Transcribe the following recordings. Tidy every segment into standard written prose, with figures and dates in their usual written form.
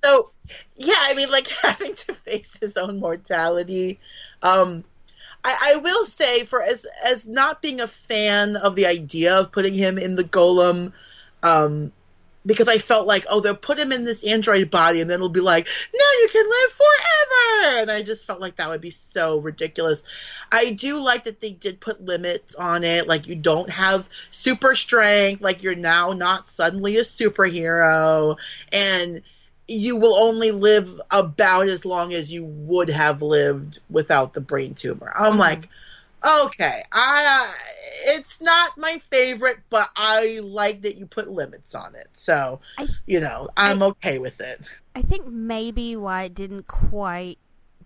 So, yeah, I mean, like, having to face his own mortality. I will say, for as not being a fan of the idea of putting him in the golem, because I felt like, oh, they'll put him in this android body and then it'll be like, no, you can live forever. And I just felt like that would be so ridiculous. I do like that they did put limits on it. Like, you don't have super strength. Like, you're now not suddenly a superhero. And you will only live about as long as you would have lived without the brain tumor. I'm like, okay, it's not my favorite, but I like that you put limits on it. So, I'm okay with it. I think maybe why it didn't quite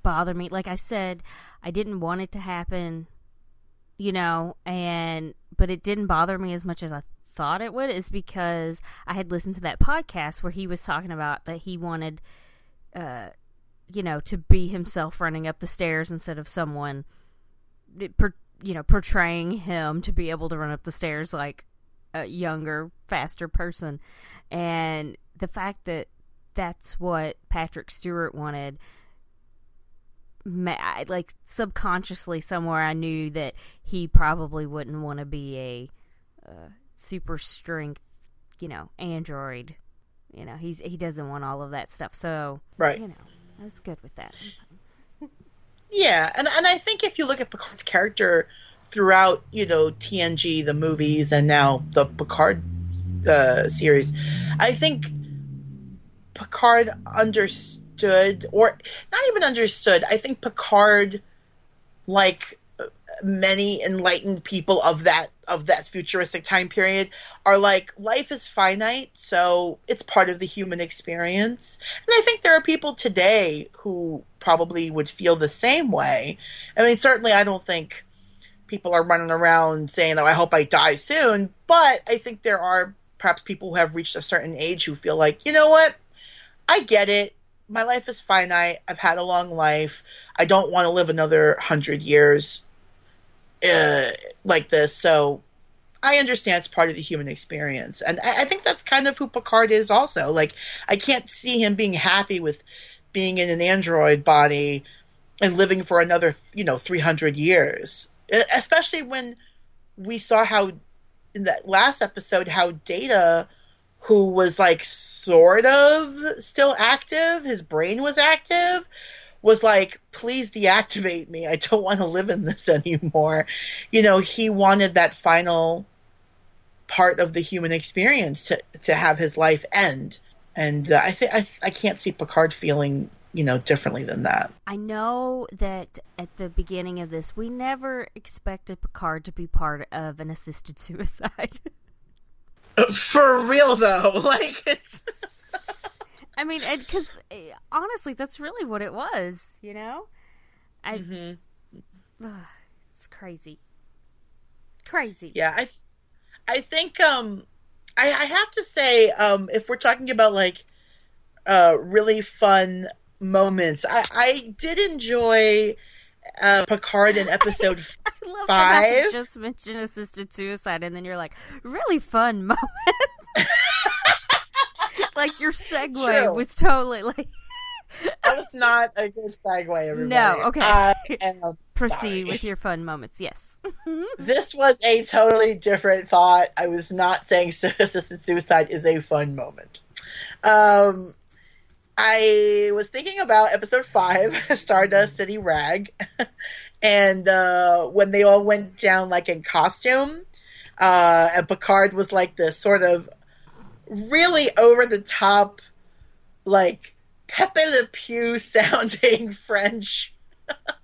bother me, like I said, I didn't want it to happen, but it didn't bother me as much as I thought it would, is because I had listened to that podcast where he was talking about that he wanted, to be himself running up the stairs instead of someone, portraying him to be able to run up the stairs like a younger, faster person. And the fact that that's what Patrick Stewart wanted, like, subconsciously somewhere I knew that he probably wouldn't want to be a super strength, android. He doesn't want all of that stuff. So, right. I was good with that. Yeah, and I think if you look at Picard's character throughout, TNG, the movies, and now the Picard series, I think Picard understood, or not even understood, I think Picard, like many enlightened people of that futuristic time period, are like, life is finite, so it's part of the human experience. And I think there are people today who probably would feel the same way. I mean, certainly I don't think people are running around saying, oh, I hope I die soon, but I think there are perhaps people who have reached a certain age who feel like, you know what, I get it. My life is finite. I've had a long life. I don't want to live another 100 years like this. So I understand it's part of the human experience. And I think that's kind of who Picard is also. Like, I can't see him being happy with being in an android body and living for another, 300 years. Especially when we saw how, in that last episode, how Data, who was like sort of still active, his brain was active, was like, please deactivate me. I don't want to live in this anymore. He wanted that final part of the human experience to have his life end. And I can't see Picard feeling, differently than that. I know that at the beginning of this, we never expected Picard to be part of an assisted suicide. For real, though. Like, it's... I mean, because honestly, that's really what it was, It's crazy. Crazy. Yeah, I think, I have to say, if we're talking about, like, really fun moments, I did enjoy Picard in episode 5. I love just mention assisted suicide, and then you're like, really fun moments. Like, your segue was totally like... That was not a good segue, everybody. No, okay. sorry. Proceed with your fun moments, yes. This was a totally different thought. I was not saying assisted suicide is a fun moment. I was thinking about episode 5, Stardust City Rag, and when they all went down, like, in costume, and Picard was like this sort of really over-the-top, like, Pepe Le Pew sounding French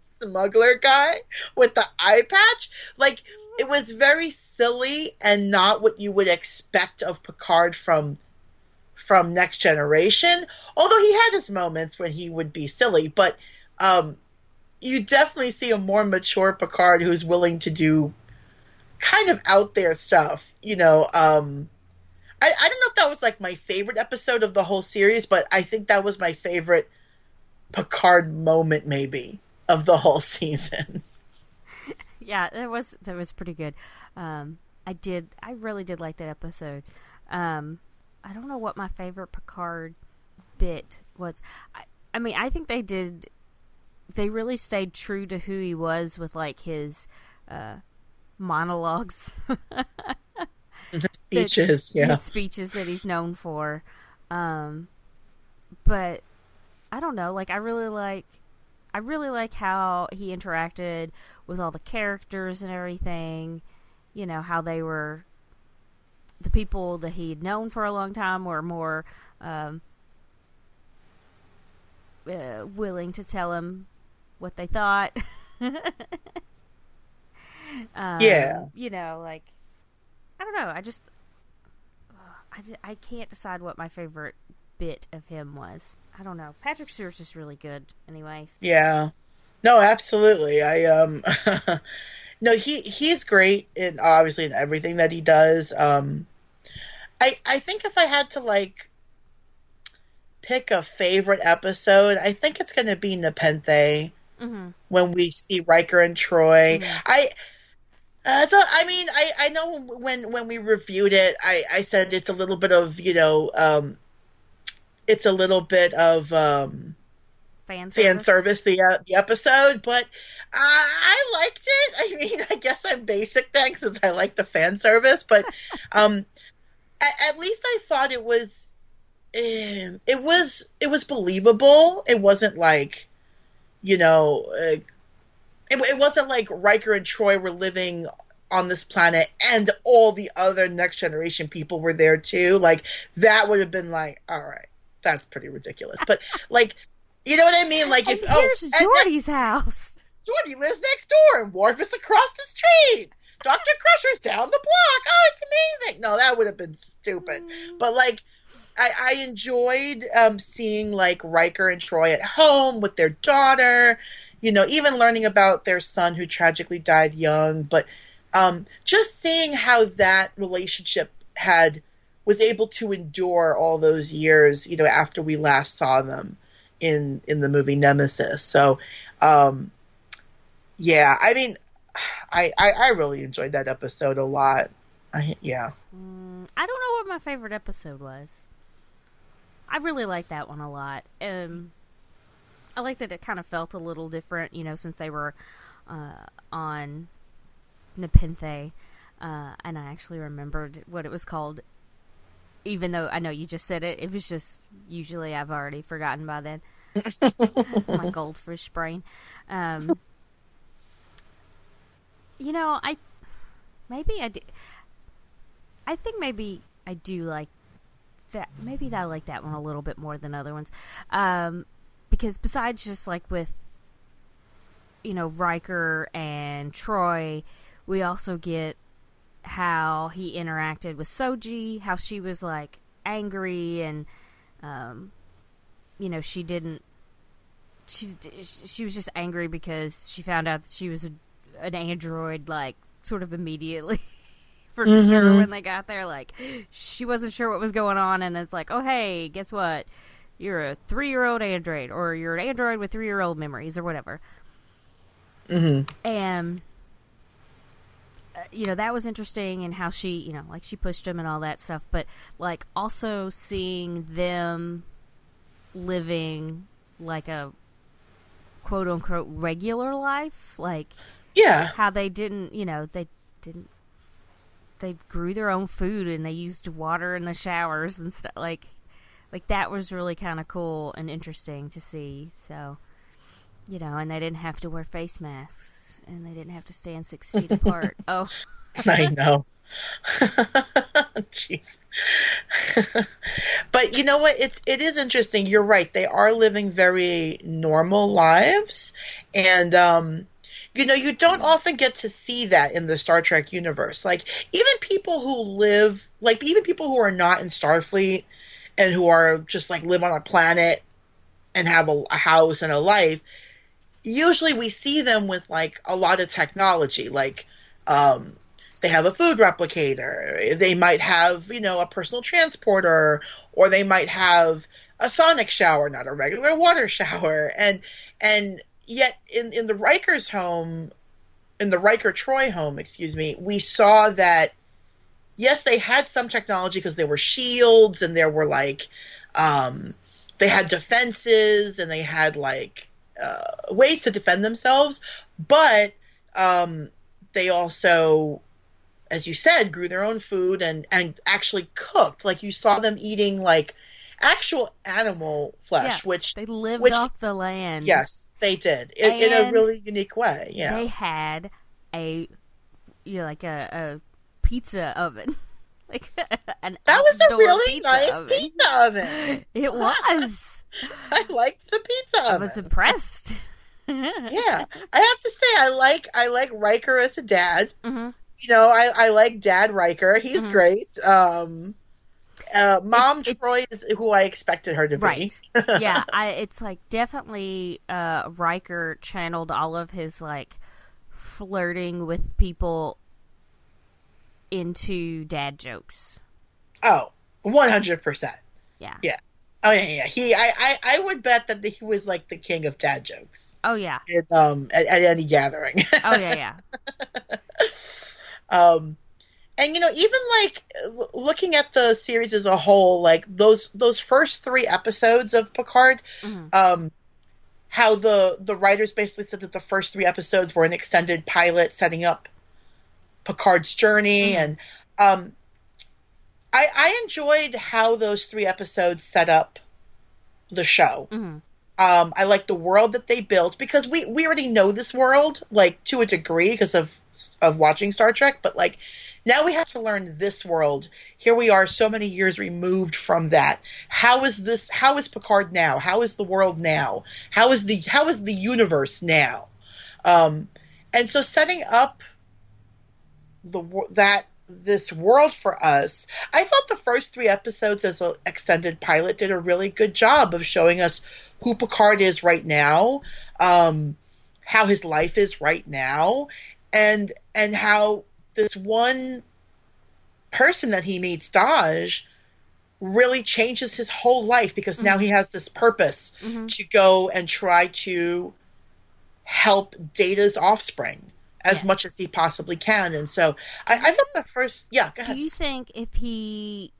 smuggler guy with the eye patch. Like, it was very silly and not what you would expect of Picard from Next Generation, although he had his moments when he would be silly, but you definitely see a more mature Picard who's willing to do kind of out there stuff, I don't know if that was, like, my favorite episode of the whole series, but I think that was my favorite Picard moment, maybe, of the whole season. Yeah, that was pretty good. I really did like that episode. I don't know what my favorite Picard bit was. I mean, I think they really stayed true to who he was with like his monologues. Speeches, yeah. His speeches that he's known for. But I don't know, like I really like how he interacted with all the characters and everything. You know, how they were, the people that he'd known for a long time were more willing to tell him what they thought. Yeah. You know, like, I don't know. I can't decide what my favorite bit of him was. I don't know. Patrick Stewart's just really good anyways. Yeah. No, absolutely. No, he's great in obviously in everything that he does. I think if I had to like pick a favorite episode, I think it's going to be Nepenthe, when we see Riker and Troy. I know when we reviewed it, I said it's a little bit of, you know, it's a little bit of fan service the episode, but I liked it. I mean, I guess I'm basic then since I like the fan service, but at least I thought it was believable. It wasn't like, you know, it wasn't like Riker and Troy were living on this planet and all the other Next Generation people were there too. Like, that would have been like, all right, that's pretty ridiculous. But like, you know what I mean? Like, if here's Geordi's house. Geordi lives next door and Worf is across the street. Dr. Crusher's down the block. Oh, it's amazing. No, that would have been stupid. But like, I enjoyed seeing like Riker and Troy at home with their daughter, you know, even learning about their son who tragically died young. But just seeing how that relationship was able to endure all those years, you know, after we last saw them in the movie Nemesis. So, yeah, I mean, I really enjoyed that episode a lot. Yeah. I don't know what my favorite episode was. I really liked that one a lot. I liked that it kind of felt a little different, you know, since they were on Nepenthe. And I actually remembered what it was called, even though I know you just said it. It was just, usually I've already forgotten by then. My goldfish brain. You know, I think maybe I do like that. Maybe I like that one a little bit more than other ones. Because besides just like with, you know, Riker and Troy, we also get how he interacted with Soji, how she was like angry and, you know, she was just angry because she found out that she was an android, like, sort of immediately. For sure, when they got there, like, she wasn't sure what was going on, and it's like, oh, hey, guess what? You're a 3-year-old android, or you're an android with 3-year-old memories, or whatever. And, you know, that was interesting, and how she, you know, like, she pushed him and all that stuff, but, like, also seeing them living, like, a quote-unquote regular life, like, yeah, how they didn't, you know, they grew their own food and they used water in the showers and stuff. Like that was really kind of cool and interesting to see. So, you know, and they didn't have to wear face masks and they didn't have to stand 6 feet apart. Oh, I know. Jeez. But you know what? It is interesting. You're right. They are living very normal lives, and you know, you don't often get to see that in the Star Trek universe. Like, even people who are not in Starfleet and who are just like live on a planet and have a house and a life, usually we see them with like a lot of technology. Like, they have a food replicator. They might have, you know, a personal transporter, or they might have a sonic shower, not a regular water shower. And yet in the Riker Troy home, we saw that, yes, they had some technology because there were shields and there were like, they had defenses and they had like ways to defend themselves, but they also, as you said, grew their own food and actually cooked. Like you saw them eating like actual animal flesh, which they lived off the land. Yes, they did in a really unique way. Yeah, they had a pizza oven. Like that was a really nice pizza oven. It was. I liked the pizza oven. I was impressed. Yeah, I have to say I like Riker as a dad. Mm-hmm. You know, I like Dad Riker. He's great. Mom Troy is who I expected her to be. Right. Yeah, it's like definitely Riker channeled all of his like flirting with people into dad jokes. Oh, 100%. Yeah. Yeah. Oh yeah. I would bet that he was like the king of dad jokes. Oh yeah. At any gathering. Oh yeah. And you know, even like looking at the series as a whole, like those first 3 episodes of Picard, how the writers basically said that the first 3 episodes were an extended pilot setting up Picard's journey, and I enjoyed how those 3 episodes set up the show. I like the world that they built because we already know this world like to a degree because of watching Star Trek, but like now we have to learn this world. Here we are so many years removed from that. How is Picard now? How is the world now? How is the universe now? And so setting up this world for us, I thought the first 3 episodes as an extended pilot did a really good job of showing us who Picard is right now, how his life is right now, and how this one person that he meets, Daj, really changes his whole life because now he has this purpose to go and try to help Data's offspring as much as he possibly can. And so I thought the first... Yeah, go ahead. Do you think if he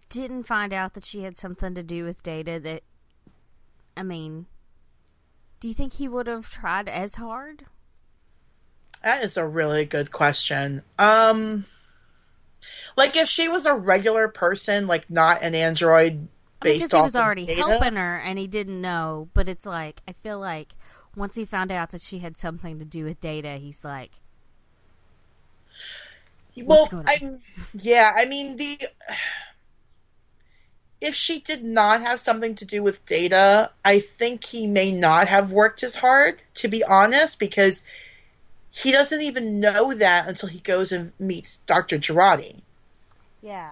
didn't find out that she had something to do with Data, that... I mean, do you think he would have tried as hard? That is a really good question. Like if she was a regular person, like not an android based off of Data. He was already helping her and he didn't know, but it's like, I feel like once he found out that she had something to do with Data, he's like, well, I mean, if she did not have something to do with Data, I think he may not have worked as hard, to be honest, because he doesn't even know that until he goes and meets Dr. Girardi. Yeah.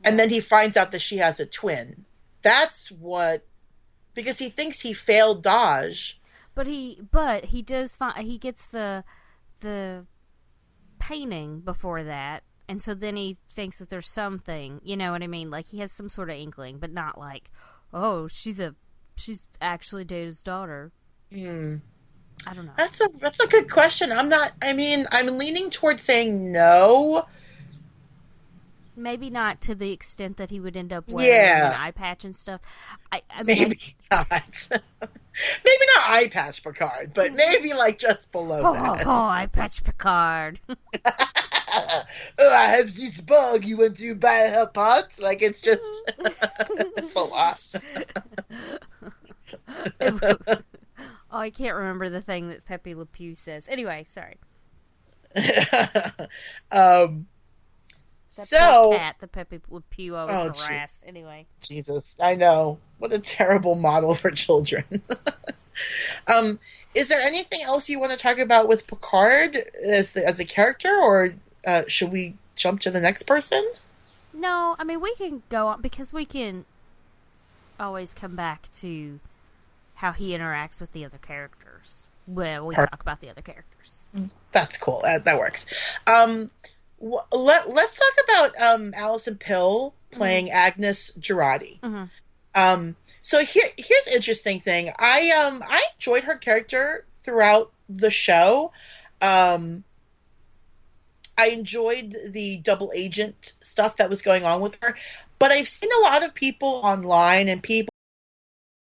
And then he finds out that she has a twin. That's what... Because he thinks he failed Daj. But he does find... He gets the painting before that, and so then he thinks that there's something, you know what I mean? Like, he has some sort of inkling, but not like, oh, she's actually Data's daughter. I don't know. That's a good question. I'm leaning towards saying no. Maybe not to the extent that he would end up wearing an eye patch and stuff. I mean, maybe not. Maybe not eye patch Picard, but maybe like just below that. Oh, eye patch Picard. Oh, I have this bug. You want to buy her parts? Like it's just it's a lot. Oh, I can't remember the thing that Pepe Le Pew says. Anyway, sorry. Cat, the Pepe Le Pew always harassed. Anyway. Jesus, I know. What a terrible model for children. Is there anything else you want to talk about with Picard as a character, or should we jump to the next person? No, I mean, we can go on, because we can always come back to how he interacts with the other characters when we talk about the other characters. That's cool. That works. Let's talk about Alison Pill playing Agnes Girardi. So here's an interesting thing. I enjoyed her character throughout the show. I enjoyed the double agent stuff that was going on with her, but I've seen a lot of people online and people